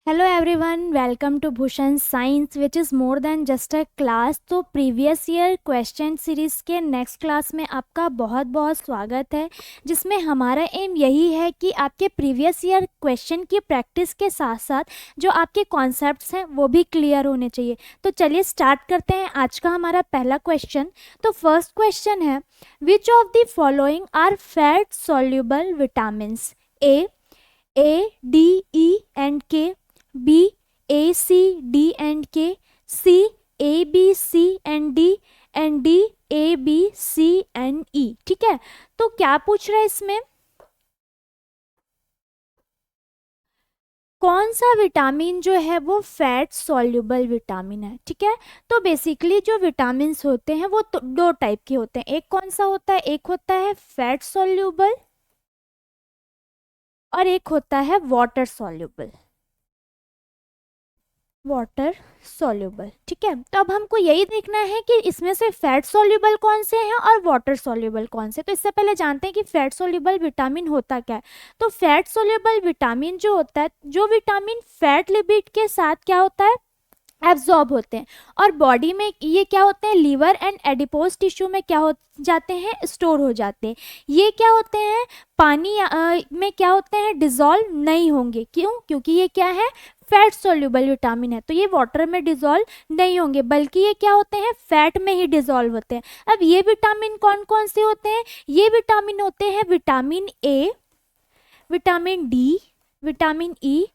Hello everyone, welcome to Bhushan science which is more than just a class. तो previous year question series के next class में आपका बहुत बहुत स्वागत है, जिसमें हमारा एम यही है कि आपके प्रीवियस ईयर क्वेश्चन की प्रैक्टिस के साथ साथ जो आपके कॉन्सेप्ट्स हैं वो भी क्लियर होने चाहिए। तो चलिए स्टार्ट करते हैं आज का हमारा पहला क्वेश्चन। तो फर्स्ट क्वेश्चन है, which of the following are fat soluble vitamins? A D E and K, B A C D and K, C A B C and D A B C and E. ठीक है, तो क्या पूछ रहा है इसमें, कौन सा विटामिन जो है वो फैट सॉल्युबल विटामिन है। ठीक है, तो बेसिकली जो विटामिन होते हैं वो तो दो टाइप के होते हैं। एक कौन सा होता है, एक होता है फैट सॉल्युबल और एक होता है वाटर सॉल्युबल। वाटर सॉल्युबल, ठीक है। तो अब हमको यही देखना है कि इसमें से फैट सॉल्युबल कौन से हैं और वाटर सॉल्युबल कौन से। तो इससे पहले जानते हैं कि फैट सॉल्युबल विटामिन होता क्या है। तो फैट सॉल्युबल विटामिन जो होता है, जो विटामिन फैट लिपिड के साथ क्या होता है, एब्जॉर्ब होते हैं और बॉडी में ये क्या होते हैं, लीवर एंड एडिपोज टिश्यू में क्या हो जाते हैं, स्टोर हो जाते हैं। ये क्या होते हैं, पानी में क्या होते हैं, डिजॉल्व नहीं होंगे। क्यों? क्योंकि ये क्या है, फैट सोल्यूबल विटामिन है। तो ये वाटर में डिजॉल्व नहीं होंगे, बल्कि ये क्या होते हैं, फैट में ही डिजॉल्व होते हैं। अब ये विटामिन कौन कौन से होते हैं, ये विटामिन होते हैं vitamin A, vitamin D, vitamin E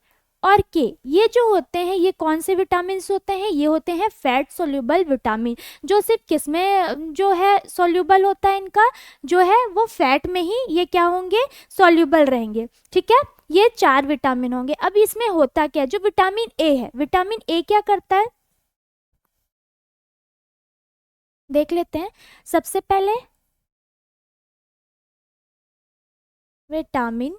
और के। ये जो होते हैं ये कौन से विटामिन होते हैं, ये होते हैं फैट सोल्यूबल विटामिन, जो सिर्फ किस में जो है सोल्यूबल होता है, इनका जो है वो फैट में ही ये क्या होंगे, सोल्यूबल रहेंगे। ठीक है, ये चार विटामिन होंगे। अब इसमें होता क्या है, जो विटामिन ए है, विटामिन ए क्या करता है देख लेते हैं। सबसे पहले विटामिन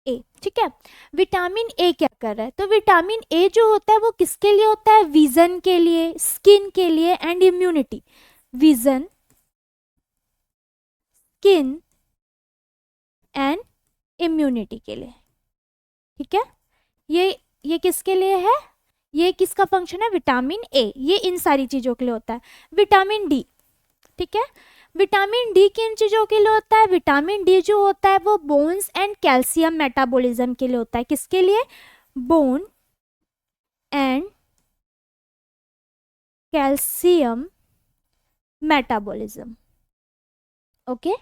ए, ठीक है, विटामिन ए क्या कर रहा है, तो विटामिन ए जो होता है वो किसके लिए होता है, विजन के लिए, स्किन के लिए and immunity. Vision, skin and immunity के लिए। ठीक है, ये किसके लिए है, ये किसका फंक्शन है, विटामिन ए, ये इन सारी चीजों के लिए होता है। विटामिन डी, ठीक है, विटामिन डी किन चीजों के लिए होता है, विटामिन डी जो होता है वो बोन्स एंड कैल्शियम मेटाबॉलिज्म के लिए होता है। किसके लिए, bone and calcium metabolism. Okay,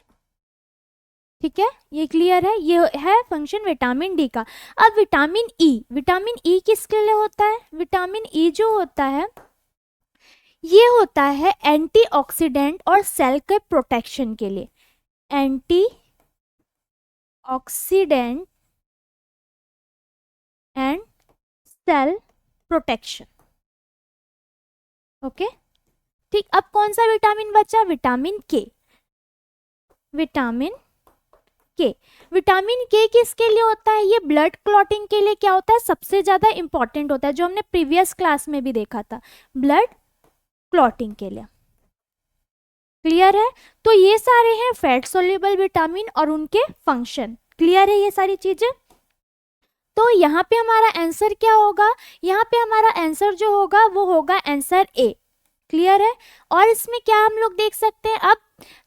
ठीक है, ये क्लियर है, ये है फंक्शन विटामिन डी का। अब विटामिन ई, विटामिन ई किसके लिए होता है, विटामिन ई जो होता है ये होता है एंटीऑक्सीडेंट और सेल के प्रोटेक्शन के लिए। Antioxidant and cell protection. Okay, ठीक। अब कौन सा विटामिन बचा, विटामिन के, विटामिन के, विटामिन के किसके लिए होता है, ये ब्लड क्लॉटिंग के लिए क्या होता है, सबसे ज्यादा इंपॉर्टेंट होता है, जो हमने प्रीवियस क्लास में भी देखा था, ब्लड क्लॉटिंग के लिए। क्लियर है, तो ये सारे हैं फैट सोल्यूबल विटामिन और उनके फंक्शन। क्लियर है ये सारी चीजें। तो यहाँ पे हमारा आंसर क्या होगा, यहाँ पे हमारा आंसर जो होगा वो होगा आंसर ए। क्लियर है, और इसमें क्या हम लोग देख सकते हैं, अब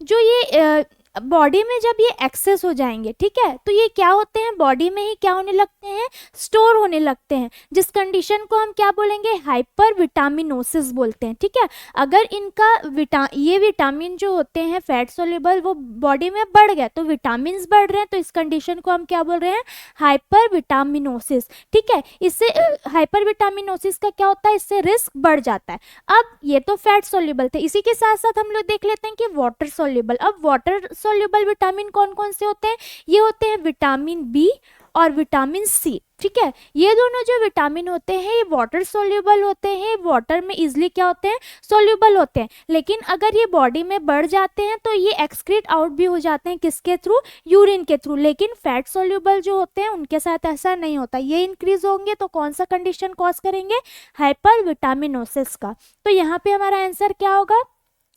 जो ये बॉडी में जब ये एक्सेस हो जाएंगे, ठीक है, तो ये क्या होते हैं, बॉडी में ही क्या होने लगते हैं, स्टोर होने लगते हैं, जिस कंडीशन को हम क्या बोलेंगे, हाइपर विटामिनोसिस बोलते हैं। ठीक है, अगर इनका ये विटामिन जो होते हैं फैट सोल्यूबल वो बॉडी में बढ़ गया, तो विटामिन बढ़ रहे हैं, तो इस कंडीशन को हम क्या बोल रहे हैं, हाइपर विटामिनोसिस। ठीक है, इससे हाइपर विटामिनोसिस का क्या होता है, इससे रिस्क बढ़ जाता है। अब ये तो फैट सोल्यूबल थे, इसी के साथ साथ हम लोग देख लेते हैं कि वाटर सोल्यूबल। अब वाटर सोल्यूबल विटामिन कौन कौन से होते हैं, ये होते हैं विटामिन बी और विटामिन सी। ठीक है, ये दोनों जो विटामिन होते हैं ये वाटर सोल्यूबल होते हैं, वाटर में इजिली क्या होते हैं, सोल्यूबल होते हैं। लेकिन अगर ये बॉडी में बढ़ जाते हैं तो ये एक्सक्रीट आउट भी हो जाते हैं, किसके थ्रू, यूरिन के थ्रू। लेकिन फैट सोल्यूबल जो होते हैं उनके साथ ऐसा नहीं होता, ये इंक्रीज होंगे तो कौन सा कंडीशन कॉज करेंगे, हाइपर विटामिनोसिस का। तो यहाँ पे हमारा आंसर क्या होगा,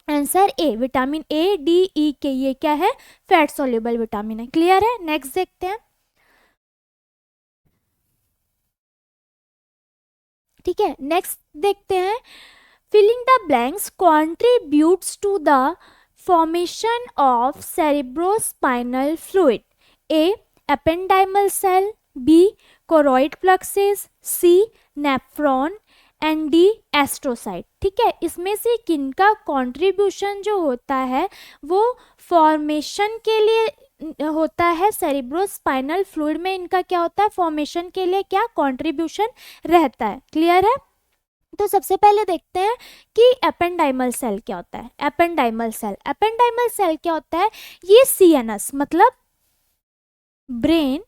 answer A, vitamin A, D, E, K, ये क्या है, फैट सोल्यूबल विटामिन है। क्लियर है, नेक्स्ट देखते हैं। ठीक है, नेक्स्ट देखते हैं, filling the blanks contributes to the formation of cerebrospinal fluid. A. Ependymal cell. B. Choroid plexus. C. Nephron. And D astrocyte. ठीक है, इसमें से किनका कंट्रीब्यूशन जो होता है वो फॉर्मेशन के लिए होता है, सेरिब्रोस्पाइनल फ्लूइड में इनका क्या होता है, फॉर्मेशन के लिए क्या कंट्रीब्यूशन रहता है। क्लियर है, तो सबसे पहले देखते हैं कि एपेंडाइमल सेल क्या होता है। एपेंडाइमल सेल क्या होता है, ये सीएनएस मतलब ब्रेन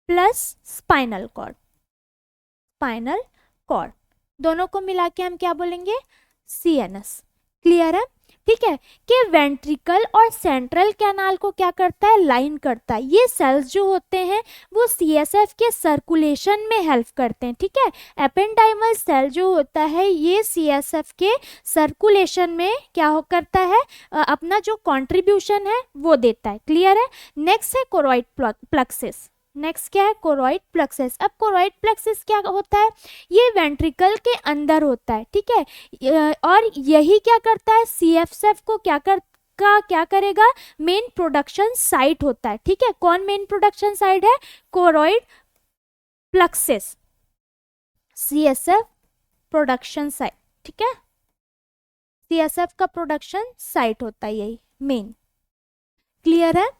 प्लस स्पाइनल कॉर्ड दोनों को मिला के हम क्या बोलेंगे, सीएनएस। क्लियर है, ठीक है, कि वेंट्रिकल और सेंट्रल कैनाल को क्या करता है, लाइन करता है। ये सेल्स जो होते हैं वो सीएसएफ के सर्कुलेशन में हेल्प करते हैं। ठीक है, एपेंडाइमल सेल जो होता है ये सीएसएफ के सर्कुलेशन में क्या हो करता है, अपना जो कंट्रीब्यूशन है वो देता है। क्लियर है, नेक्स्ट है कोरॉइड प्लेक्सस। नेक्स्ट क्या है, कोरॉइड प्लेक्सस। अब कोरॉइड प्लेक्सस क्या होता है, ये वेंट्रिकल के अंदर होता है। ठीक है, और यही क्या करता है, सीएफएफ को क्या करेगा, मेन प्रोडक्शन साइट होता है। ठीक है, कौन मेन प्रोडक्शन साइट है, choroid plexus, CSF production site. ठीक है, सीएसएफ का प्रोडक्शन साइट होता है यही मेन। क्लियर है,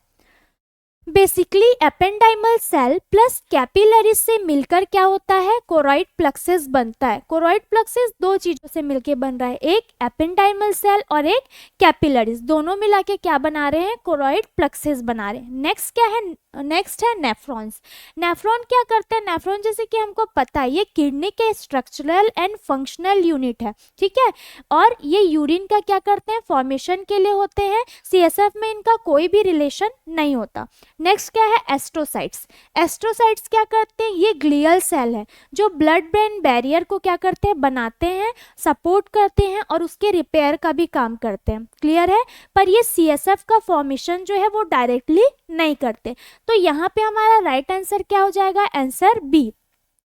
basically ependymal cell plus capillaries से मिलकर क्या होता है, कोरॉइड प्लेक्सस बनता है। कोरॉइड प्लेक्सस दो चीजों से मिलकर बन रहा है, एक एपेंडाइमल सेल और एक कैपिलरीज, दोनों मिला के क्या बना रहे हैं, कोरॉइड प्लेक्सस बना रहे हैं। नेक्स्ट क्या है, नेक्स्ट है नेफ्रॉन्स। नेफ्रॉन क्या करते हैं, नेफ्रॉन जैसे कि हमको पता है ये किडनी के स्ट्रक्चरल एंड फंक्शनल यूनिट है। ठीक है, और ये यूरिन का क्या करते हैं, फॉर्मेशन के लिए होते हैं। सीएसएफ में इनका कोई भी रिलेशन नहीं होता। नेक्स्ट क्या है, एस्ट्रोसाइट्स। एस्ट्रोसाइट्स क्या करते हैं, ये ग्लियल सेल है जो ब्लड ब्रेन बैरियर को क्या करते हैं, बनाते हैं, सपोर्ट करते हैं और उसके रिपेयर का भी काम करते हैं। क्लियर है, पर ये सीएसएफ का फॉर्मेशन जो है वो डायरेक्टली नहीं करते। तो यहाँ पे हमारा राइट आंसर क्या हो जाएगा, आंसर बी।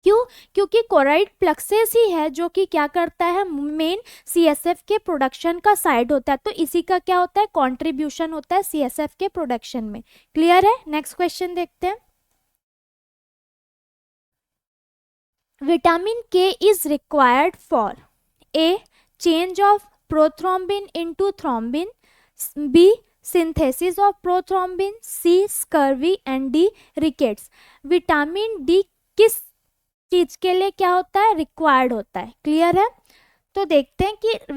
क्यों, क्योंकि कोरॉइड प्लेक्सस ही है जो कि क्या करता है, मेन सीएसएफ के प्रोडक्शन का साइड होता है। तो इसी का क्या होता है, कंट्रीब्यूशन होता है सीएसएफ के प्रोडक्शन में। क्लियर है, नेक्स्ट क्वेश्चन देखते हैं। Vitamin K is required for A, change of prothrombin into thrombin, B, synthesis of prothrombin, C, scurvy and D, rickets. Vitamin D किस चीज के लिए क्या होता है, रिक्वायर्ड होता है। क्लियर है, तो देखते हैं कि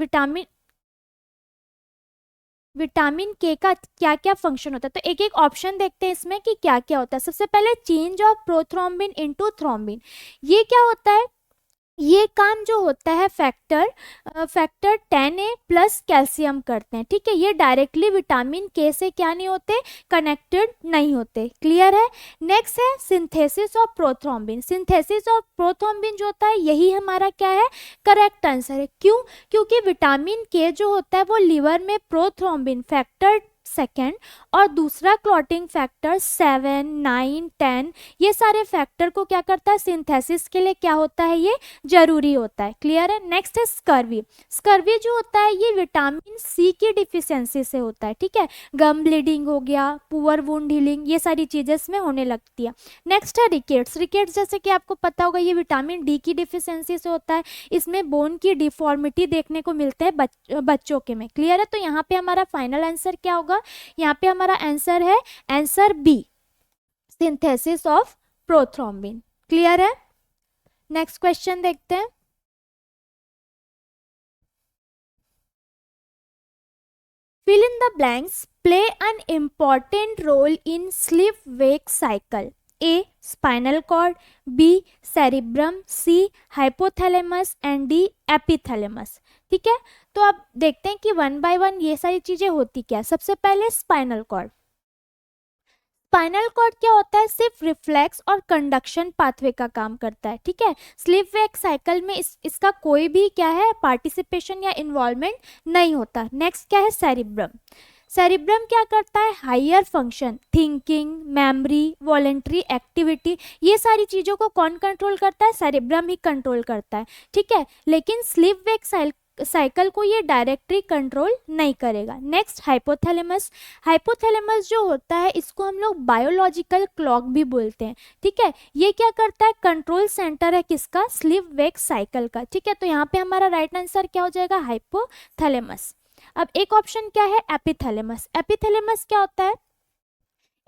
विटामिन के का क्या क्या फंक्शन होता है। तो एक एक ऑप्शन देखते हैं इसमें कि क्या क्या होता है। सबसे पहले change of prothrombin into thrombin, ये क्या होता है, ये काम जो होता है फैक्टर 10A प्लस कैल्शियम करते हैं। ठीक है, ये डायरेक्टली विटामिन के से क्या नहीं होते, कनेक्टेड नहीं होते। क्लियर है, नेक्स्ट है synthesis of prothrombin. Synthesis of prothrombin जो होता है यही हमारा क्या है, करेक्ट आंसर है। क्यों, क्योंकि विटामिन के जो होता है वो लीवर में प्रोथ्रोम्बिन फैक्टर सेकेंड और दूसरा क्लॉटिंग फैक्टर 7, 9, 10 ये सारे फैक्टर को क्या करता है, सिंथेसिस के लिए क्या होता है, ये जरूरी होता है। क्लियर है, नेक्स्ट है स्कर्वी। स्कर्वी जो होता है ये विटामिन सी की डिफिशियंसी से होता है। ठीक है, गम ब्लीडिंग हो गया, पुअर वुंड हीलिंग, ये सारी चीजें इसमें होने लगती है। नेक्स्ट है रिकेट्स। रिकेट्स जैसे कि आपको पता होगा ये विटामिन डी की डिफिशियंसी से होता है। इसमें बोन की डिफॉर्मिटी देखने को मिलते हैं बच्चों के में। क्लियर है, तो यहाँ पे हमारा फाइनल आंसर क्या होगा, यहाँ पे हमारा आंसर है answer B, synthesis of prothrombin. Clear है, नेक्स्ट क्वेश्चन देखते हैं। Fill in the blanks, play an important role in sleep wake cycle. A, spinal cord, B, cerebrum, C, hypothalamus and D, epithalamus. ठीक है, तो अब देखते हैं कि वन बाय वन ये सारी चीजें होती क्या है। सबसे पहले स्पाइनल कॉर्ड। स्पाइनल कॉर्ड क्या होता है, सिर्फ रिफ्लेक्स और कंडक्शन पाथवे का काम करता है, ठीक है। स्लीप वेक साइकिल में इसका कोई भी क्या है पार्टिसिपेशन या इन्वॉल्वमेंट नहीं होता। नेक्स्ट क्या है, सेरिब्रम। सेरिब्रम क्या करता है, higher function, thinking, memory, voluntary activity, ये सारी चीज़ों को कौन कंट्रोल करता है, सेरिब्रम ही कंट्रोल करता है, ठीक है। लेकिन स्लीप वेक साइकिल को ये डायरेक्टली कंट्रोल नहीं करेगा। Next hypothalamus. हाइपोथैलेमस जो होता है इसको हम लोग बायोलॉजिकल क्लॉक भी बोलते हैं, ठीक है। ये क्या करता है, कंट्रोल सेंटर है किसका, स्लीप वेक साइकिल का, ठीक है। तो यहाँ पे हमारा राइट आंसर क्या हो जाएगा, हाइपोथैलेमस। अब एक ऑप्शन क्या है, एपिथैलेमस। एपिथैलेमस क्या होता है,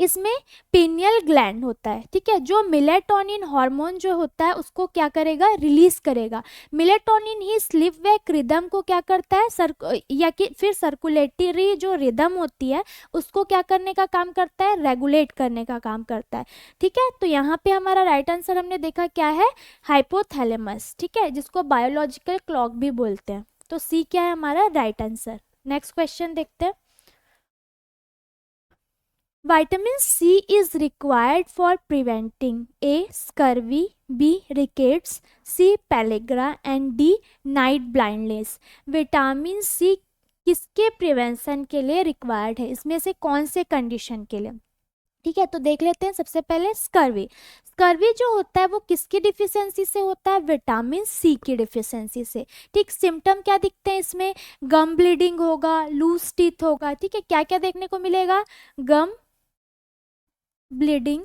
इसमें पिनियल ग्लैंड होता है, ठीक है, जो मिलेटोनिन हार्मोन जो होता है उसको क्या करेगा, रिलीज करेगा। मिलेटोनिन ही स्लीप वेक रिदम को क्या करता है, या कि फिर सर्कुलेटरी जो रिदम होती है उसको क्या करने का काम करता है, रेगुलेट करने का काम करता है, ठीक है। तो यहाँ पे हमारा राइट आंसर हमने देखा क्या है, हाइपोथैलेमस, ठीक है, जिसको बायोलॉजिकल क्लॉक भी बोलते हैं। तो सी क्या है हमारा राइट आंसर। नेक्स्ट क्वेश्चन देखते हैं। Vitamin C is required for preventing A. Scurvy, B. Rickets, C. Pellagra and D. Night blindness. Vitamin C किसके प्रिवेंशन के लिए रिक्वायर्ड है, इसमें से कौन से कंडीशन के लिए, ठीक है। तो देख लेते हैं सबसे पहले स्कर्वी। स्कर्वी जो होता है वो किसकी डिफिशियंसी से होता है, विटामिन सी की डिफिशियंसी से, ठीक। सिम्टम क्या दिखते हैं इसमें, गम ब्लीडिंग होगा, लूज टीथ होगा, ठीक है। क्या क्या देखने को मिलेगा, गम ब्लीडिंग,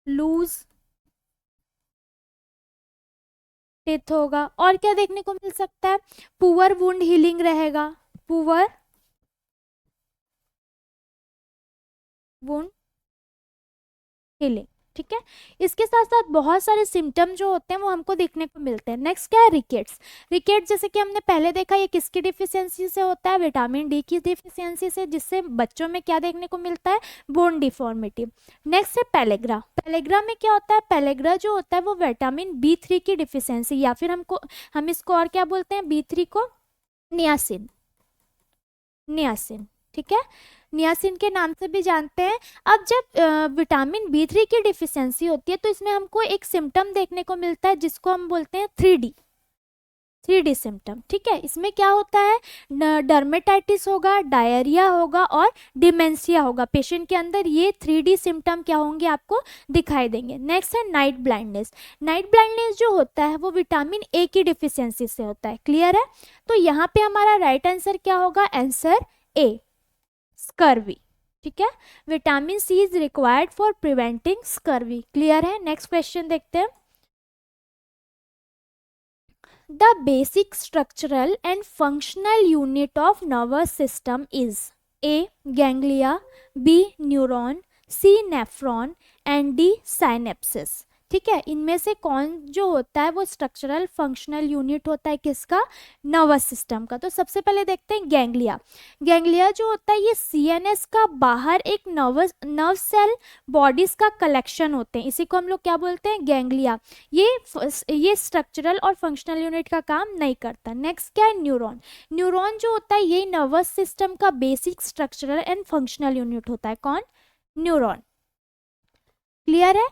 लूज टीथ होगा, और क्या देखने को मिल सकता है, पुअर वुंड हीलिंग रहेगा, पुअर वुंड हीलिंग, ठीक है। इसके साथ साथ बहुत सारे सिम्टम जो होते हैं वो हमको देखने को मिलते हैं। नेक्स्ट क्या है, रिकेट्स। रिकेट्स जैसे कि हमने पहले देखा ये किसकी डिफिशियंसी से होता है, विटामिन डी की डिफिशियंसी से, जिससे बच्चों में क्या देखने को मिलता है, बोन डिफॉर्मिटी। नेक्स्ट है पेलेग्रा। पेलेग्रा में क्या होता है, पेलेग्रा जो होता है वो विटामिन B3 की डिफिशियंसी, या फिर हम इसको और क्या बोलते हैं, B3 को नियासिन, नियासिन, ठीक है, नियासिन के नाम से भी जानते हैं। अब जब विटामिन B3 की डिफिशियंसी होती है तो इसमें हमको एक सिम्टम देखने को मिलता है जिसको हम बोलते हैं 3D सिम्टम, ठीक है। इसमें क्या होता है, डर्मेटाइटिस होगा, डायरिया होगा और डिमेंशिया होगा। पेशेंट के अंदर ये 3D सिम्टम क्या होंगे, आपको दिखाई देंगे। नेक्स्ट है नाइट ब्लाइंडनेस। नाइट ब्लाइंडनेस जो होता है वो विटामिन ए की डिफिशियंसी से होता है, क्लियर है। तो यहाँ पे हमारा राइट आंसर क्या होगा, आंसर ए, स्कर्वी, ठीक है। Vitamin C is required for preventing scurvy, clear है। नेक्स्ट क्वेश्चन देखते हैं। The basic structural and functional unit of nervous system is A. Ganglia, B. Neuron, C. Nephron and D. Synapses, ठीक है। इनमें से कौन जो होता है वो स्ट्रक्चरल फंक्शनल यूनिट होता है किसका, नर्वस सिस्टम का। तो सबसे पहले देखते हैं गैंग्लिया। गैंग्लिया जो होता है ये CNS का बाहर एक नर्व सेल बॉडीज का कलेक्शन होते हैं, इसी को हम लोग क्या बोलते हैं, गैंग्लिया। ये स्ट्रक्चरल और फंक्शनल यूनिट का काम नहीं करता। नेक्स्ट क्या है, न्यूरॉन। न्यूरॉन जो होता है ये नर्वस सिस्टम का basic structural and functional unit होता है, कौन, न्यूरॉन, क्लियर है।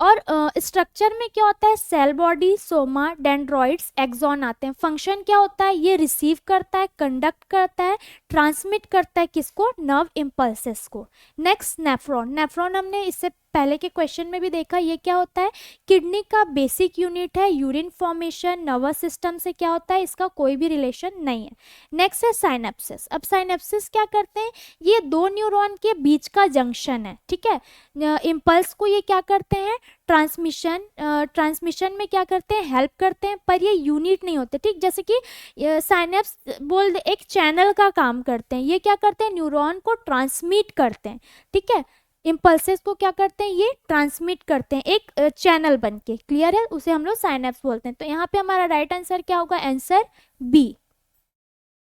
और स्ट्रक्चर में क्या होता है, cell body, Soma, dendroids, axon आते हैं। फंक्शन क्या होता है, ये रिसीव करता है, कंडक्ट करता है, ट्रांसमिट करता है किसको, नर्व इम्पल्सेस को। Next nephron. नेफ्रॉन हमने इससे पहले के क्वेश्चन में भी देखा, ये क्या होता है, किडनी का बेसिक यूनिट है, यूरिन फॉर्मेशन नर्वस सिस्टम से क्या होता है, इसका कोई भी रिलेशन नहीं है। नेक्स्ट है साइनेप्सिस। अब साइनेप्सिस क्या करते हैं, ये दो न्यूरॉन के बीच का जंक्शन है, ठीक है। इम्पल्स को ये क्या करते हैं, ट्रांसमिशन में क्या करते हैं, हेल्प करते हैं, पर ये यूनिट नहीं होते, ठीक। जैसे कि साइनेप्स बोल दे एक चैनल का काम करते हैं, ये क्या करते हैं, न्यूरॉन को ट्रांसमिट करते हैं, ठीक है। इम्पल्सेस को क्या करते हैं, ये ट्रांसमिट करते हैं एक चैनल बन के, क्लियर है, उसे हम लोग साइनेप्स बोलते हैं। तो यहाँ पे हमारा राइट आंसर क्या होगा, आंसर बी।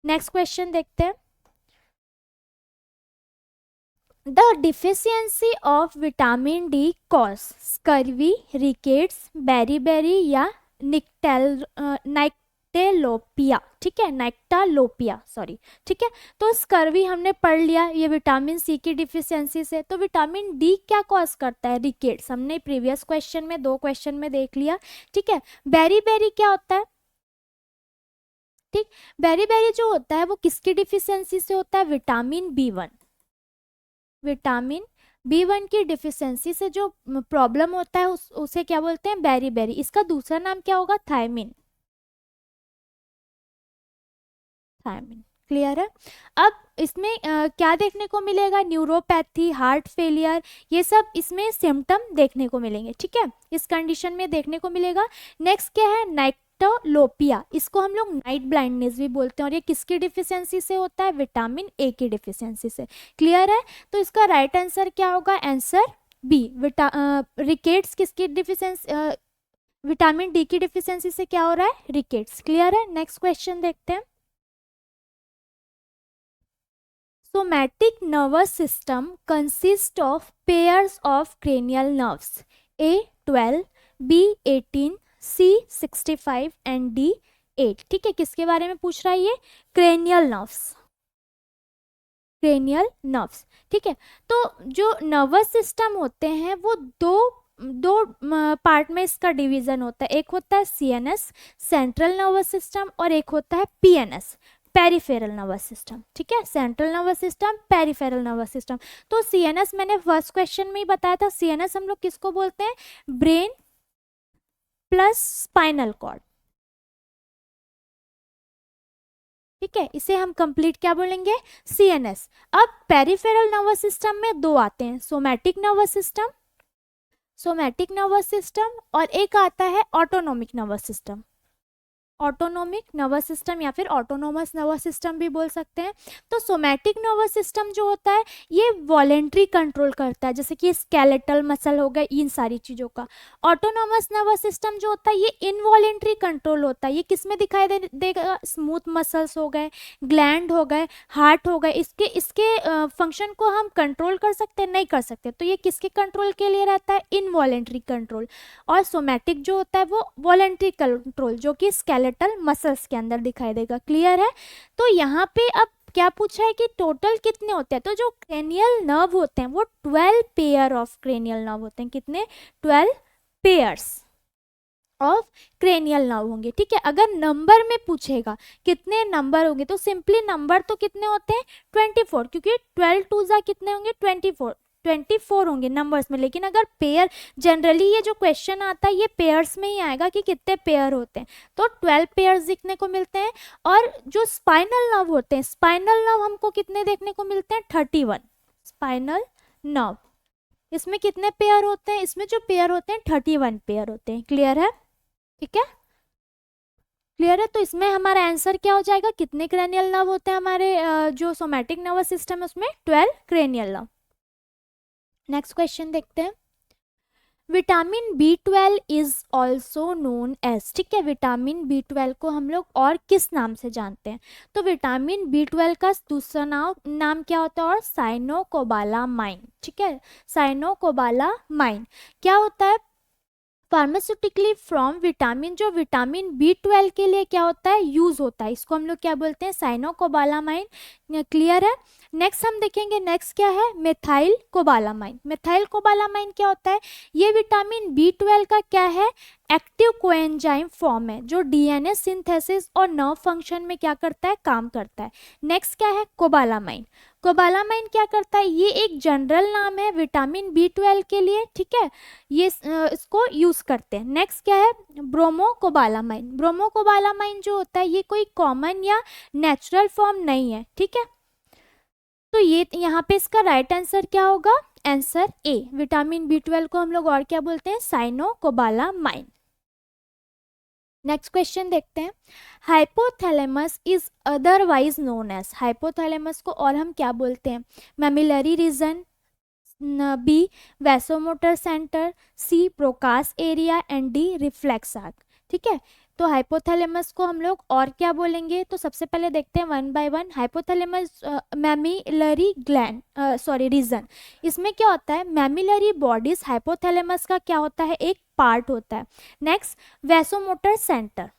नेक्स्ट क्वेश्चन देखते हैं। The deficiency of vitamin D cause scurvy, rickets, beri या नाइक्टेलोपिया, ठीक है, नाइक्टालोपिया सॉरी, ठीक है। तो स्कर्वी हमने पढ़ लिया, ये विटामिन सी की डिफिशियंसी से। तो विटामिन डी क्या कॉज करता है? रिकेट्स, हमने प्रीवियस क्वेश्चन में 2 क्वेश्चन में देख लिया, ठीक है। बेरी बेरी क्या होता है? ठीक, बेरी बेरी जो होता है वो किसकी डिफिशियंसी से होता है? विटामिन बी1, विटामिन बी1 की डिफिशियंसी से जो प्रॉब्लम होता है उसे क्या बोलते हैं? Beri beri. इसका दूसरा नाम क्या होगा? थायमिन, थायमिन, क्लियर है। अब इसमें क्या देखने को मिलेगा? न्यूरोपैथी, हार्ट फेलियर, ये सब इसमें सिम्टम देखने को मिलेंगे, ठीक है, इस कंडीशन में देखने को मिलेगा। नेक्स्ट क्या है? नाइक्टोलोपिया, इसको हम लोग नाइट ब्लाइंडनेस भी बोलते हैं, और ये किसकी डिफिशियंसी से होता है? विटामिन ए की डिफिशियंसी से, क्लियर है। तो इसका राइट आंसर क्या होगा? आंसर बी, रिकेट्स किसकी डिफिशियंसी, विटामिन डी की डिफिशियंसी से क्या हो रहा है? रिकेट्स, क्लियर है। नेक्स्ट क्वेश्चन देखते हैं। Somatic nervous system consists of pairs of cranial nerves A12, B18, C65 and D8, ठीक है। किसके बारे में पूछ रहा है ये? क्रेनियल नर्व्स, क्रेनियल नर्व्स, ठीक है। तो जो नर्वस सिस्टम होते हैं वो दो पार्ट में इसका डिवीजन होता है। एक होता है सीएनएस, सेंट्रल नर्वस सिस्टम, और एक होता है पीएनएस, पेरिफेरल नर्वस सिस्टम, ठीक है। Central nervous system, peripheral nervous system. तो सीएनएस मैंने फर्स्ट क्वेश्चन में ही बताया था, सीएनएस हम लोग किसको बोलते हैं? ब्रेन प्लस स्पाइनल कॉर्ड, ठीक है, इसे हम कंप्लीट क्या बोलेंगे? सीएनएस। अब पेरिफेरल नर्वस सिस्टम में 2 आते हैं, somatic nervous system, somatic nervous system, और एक आता है autonomic nervous system, autonomic nervous system या फिर ऑटोनोमस नर्वस सिस्टम भी बोल सकते हैं। तो सोमैटिक नर्वस सिस्टम जो होता है ये वॉलेंट्री कंट्रोल करता है, जैसे कि स्केलेटल मसल हो गए, इन सारी चीज़ों का। ऑटोनोमस नर्वस सिस्टम जो होता है ये इनवॉलेंट्री कंट्रोल होता है। ये किस में दिखाई देगा? स्मूथ मसल्स हो गए, ग्लैंड हो गए, हार्ट हो गए, इसके इसके फंक्शन को हम कंट्रोल कर सकते हैं? नहीं कर सकते। तो ये किसके कंट्रोल के लिए रहता है? Involuntary control. और सोमैटिक जो होता है वो वॉलेंट्री कंट्रोल, जो कि स्केलेटल मसल्स के अंदर दिखाई देगा, क्लियर है। तो यहाँ पे अब क्या पूछा है कि टोटल कितने होते हैं? तो जो क्रेनियल नर्व होते हैं वो 12 पेयर ऑफ क्रेनियल नर्व होते हैं। कितने? 12 पेयर्स ऑफ क्रेनियल नर्व होंगे, ठीक है। अगर नंबर में पूछेगा कितने नंबर होंगे तो सिंपली नंबर तो कितने होते हैं? 24, क्योंकि 12 टू जा कितने होंगे? 24 होंगे नंबर्स में। लेकिन अगर पेयर, जनरली ये जो क्वेश्चन आता है ये पेयर्स में ही आएगा कि कितने पेयर होते हैं, तो 12 पेयर्स देखने को मिलते हैं। और जो स्पाइनल नर्व होते हैं, स्पाइनल नर्व हमको कितने देखने को मिलते हैं? 31 स्पाइनल नर्व। इसमें कितने पेयर होते हैं? इसमें जो पेयर होते हैं 31 पेयर होते हैं, क्लियर है, ठीक है, क्लियर है। तो इसमें हमारा आंसर क्या हो जाएगा? कितने क्रेनियल नर्व होते हैं हमारे जो सोमैटिक नर्वस सिस्टम है उसमें? 12 क्रेनियल नर्व। नेक्स्ट क्वेश्चन देखते हैं। Vitamin B12 is also known as, ठीक है, विटामिन B12 को हम लोग और किस नाम से जानते हैं? तो विटामिन B12 का दूसरा नाम क्या होता है? और साइनोकोबालामाइन, ठीक है, साइनोकोबालामाइन क्या होता है? फार्मास्यूटिकली फ्रॉम विटामिन, जो विटामिन B12 के लिए क्या होता है? यूज होता है, इसको हम लोग क्या बोलते हैं? साइनोकोबालामाइन, क्लियर है। नेक्स्ट हम देखेंगे, नेक्स्ट क्या है? Methyl cobalamin. मेथाइल कोबालामाइन क्या होता है? ये विटामिन B12 का क्या है? एक्टिव कोएंजाइम फॉर्म है, जो डीएनए सिंथेसिस और नर्व फंक्शन में क्या करता है? काम करता है। नेक्स्ट क्या है? कोबालामाइन। कोबालामाइन क्या करता है? ये एक जनरल नाम है विटामिन B12 के लिए, ठीक है, ये इसको यूज करते हैं। नेक्स्ट क्या है? ब्रोमोकोबालामाइन। ब्रोमोकोबालामाइन जो होता है ये कोई कॉमन या नेचुरल फॉर्म नहीं है, ठीक है। तो ये यहाँ पे इसका राइट आंसर क्या होगा? आंसर ए, विटामिन B12 को हम लोग और क्या बोलते हैं? साइनोकोबालामाइन। नेक्स्ट क्वेश्चन देखते हैं। Hypothalamus is otherwise known as, hypothalamus को और हम क्या बोलते हैं? Mammillary region, B vasomotor center, C Broca's area and D reflex arc, ठीक है। तो हाइपोथैलेमस को हम लोग और क्या बोलेंगे? तो सबसे पहले देखते हैं one by one. Hypothalamus mammillary gland region, इसमें क्या होता है? मैमिलरी बॉडीज हाइपोथैलेमस का क्या होता है? एक पार्ट होता है। Next vasomotor centre,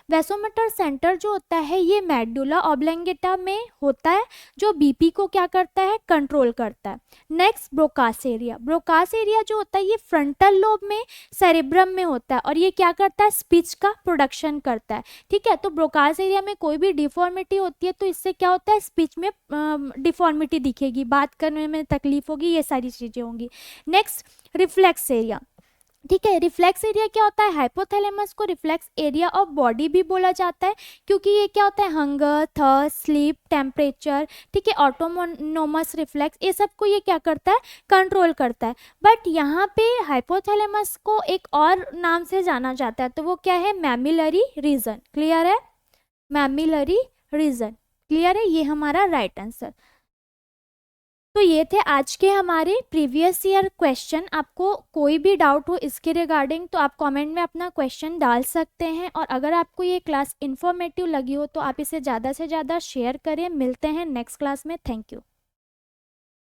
vasomotor centre जो होता है ये मेडुला ऑब्लोंगेटा में होता है, जो बीपी को क्या करता है, कंट्रोल करता है। Next Broca's area, Broca's area जो होता है ये फ्रंटल लोब में सेरेब्रम में होता है और ये क्या करता है, स्पीच का प्रोडक्शन करता है। ठीक है, तो ब्रोकास एरिया में कोई भी डिफॉर्मिटी होती है तो इससे क्या होता है, स्पीच में डिफॉर्मिटी दिखेगी, बात करने में तकलीफ होगी, ये सारी चीजें होंगी। नेक्स्ट रिफ्लेक्स एरिया, ठीक है, रिफ्लेक्स एरिया क्या होता है, हाइपोथैलेमस को रिफ्लेक्स एरिया ऑफ बॉडी भी बोला जाता है, क्योंकि ये क्या होता है, हंगर, थर्स्ट, स्लीप, टेम्परेचर, ठीक है, ऑटोनोमस रिफ्लेक्स, ये सब को ये क्या करता है, कंट्रोल करता है। बट यहाँ पे हाइपोथैलेमस को एक और नाम से जाना जाता है, तो वो क्या है, मैमिलरी रीजन। क्लियर है, मैमिलरी रीजन, क्लियर है, ये हमारा राइट आंसर। तो ये थे आज के हमारे प्रीवियस ईयर क्वेश्चन। आपको कोई भी डाउट हो इसके रिगार्डिंग तो आप कमेंट में अपना क्वेश्चन डाल सकते हैं, और अगर आपको ये क्लास इन्फॉर्मेटिव लगी हो तो आप इसे ज़्यादा से ज़्यादा शेयर करें। मिलते हैं नेक्स्ट क्लास में, थैंक यू।